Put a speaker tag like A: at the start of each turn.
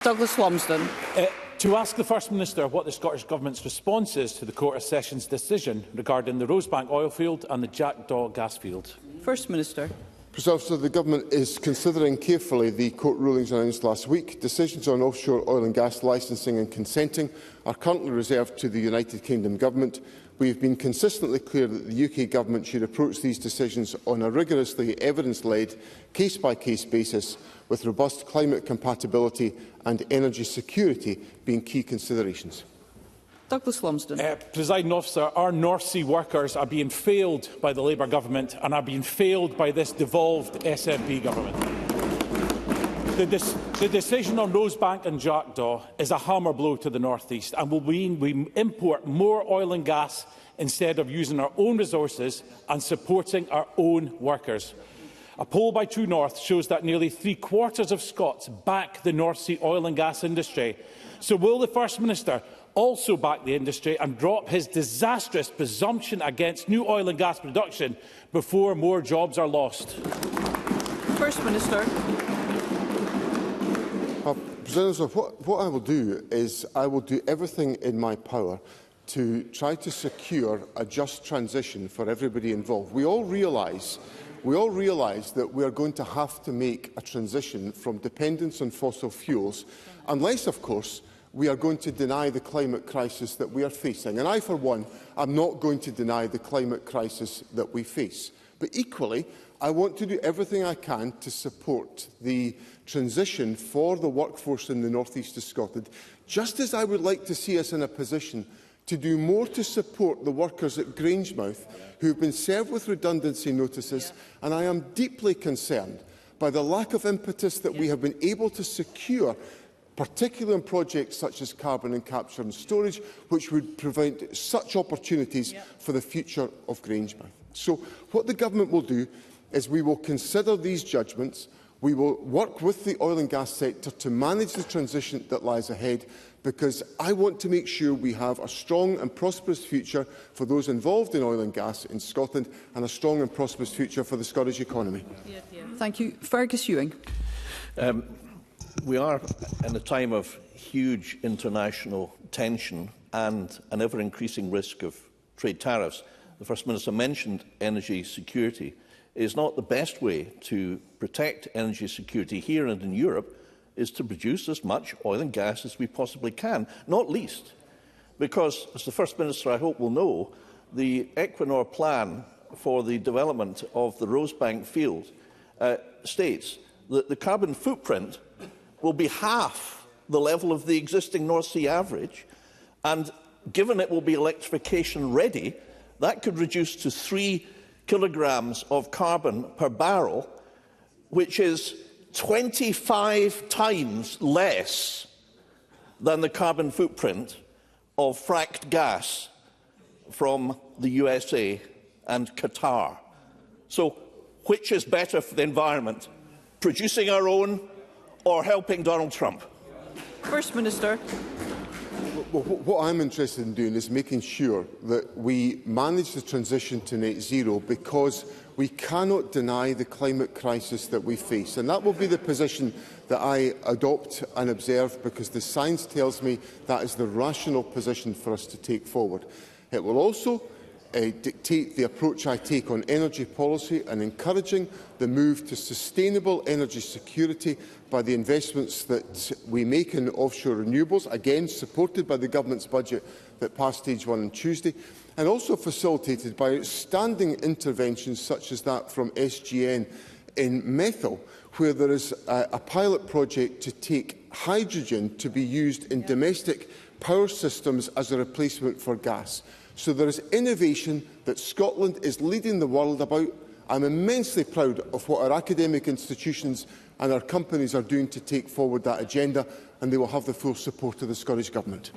A: Douglas Lumsden.
B: To ask the First Minister what the Scottish Government's response is to the Court of Session's decision regarding the Rosebank oil field and the Jackdaw gas field.
A: First Minister.
C: President Officer, the Government is considering carefully the court rulings announced last week. Decisions on offshore oil and gas licensing and consenting are currently reserved to the United Kingdom Government. We have been consistently clear that the UK Government should approach these decisions on a rigorously evidence-led, case-by-case basis, with robust climate compatibility and energy security being key considerations.
A: Douglas Lumsden.
B: Presiding Officer, our North Sea workers are being failed by the Labour Government and are being failed by this devolved SNP Government. The decision on Rosebank and Jackdaw is a hammer blow to the North East and will mean we import more oil and gas instead of using our own resources and supporting our own workers. A poll by True North shows that nearly three-quarters of Scots back the North Sea oil and gas industry. So will the First Minister also back the industry and drop his disastrous presumption against new oil and gas production before more jobs are lost?
A: First Minister.
C: President, what I will do is I will do everything in my power to try to secure a just transition for everybody involved. We all realise that we are going to have to make a transition from dependence on fossil fuels, unless, of course, we are going to deny the climate crisis that we are facing. And I, for one, am not going to deny the climate crisis that we face. But equally, I want to do everything I can to support the transition for the workforce in the North East of Scotland, just as I would like to see us in a position to do more to support the workers at Grangemouth who have been served with redundancy notices, and I am deeply concerned by the lack of impetus that we have been able to secure, particularly in projects such as carbon and capture and storage, which would provide such opportunities for the future of Grangemouth. So what the Government will do is we will consider these judgments, we will work with the oil and gas sector to manage the transition that lies ahead, because I want to make sure we have a strong and prosperous future for those involved in oil and gas in Scotland and a strong and prosperous future for the Scottish economy.
A: Thank you. Fergus Ewing.
D: We are in a time of huge international tension and an ever-increasing risk of trade tariffs. The First Minister mentioned energy security. It is not the best way to protect energy security here and in Europe is to produce as much oil and gas as we possibly can, not least because, as the First Minister I hope will know, the Equinor plan for the development of the Rosebank field states that the carbon footprint will be half the level of the existing North Sea average, and given it will be electrification ready, that could reduce to 3 kilograms of carbon per barrel, which is 25 times less than the carbon footprint of fracked gas from the USA and Qatar. So, which is better for the environment, producing our own or helping Donald Trump?
A: First Minister.
C: Well, what I'm interested in doing is making sure that we manage the transition to net zero, because we cannot deny the climate crisis that we face. And that will be the position that I adopt and observe, because the science tells me that is the rational position for us to take forward. It will also dictate the approach I take on energy policy and encouraging the move to sustainable energy security by the investments that we make in offshore renewables, again supported by the Government's budget that passed stage 1 on Tuesday, and also facilitated by outstanding interventions such as that from SGN in methyl, where there is a pilot project to take hydrogen to be used in domestic power systems as a replacement for gas. So there is innovation that Scotland is leading the world about. I'm immensely proud of what our academic institutions and our companies are doing to take forward that agenda, and they will have the full support of the Scottish Government.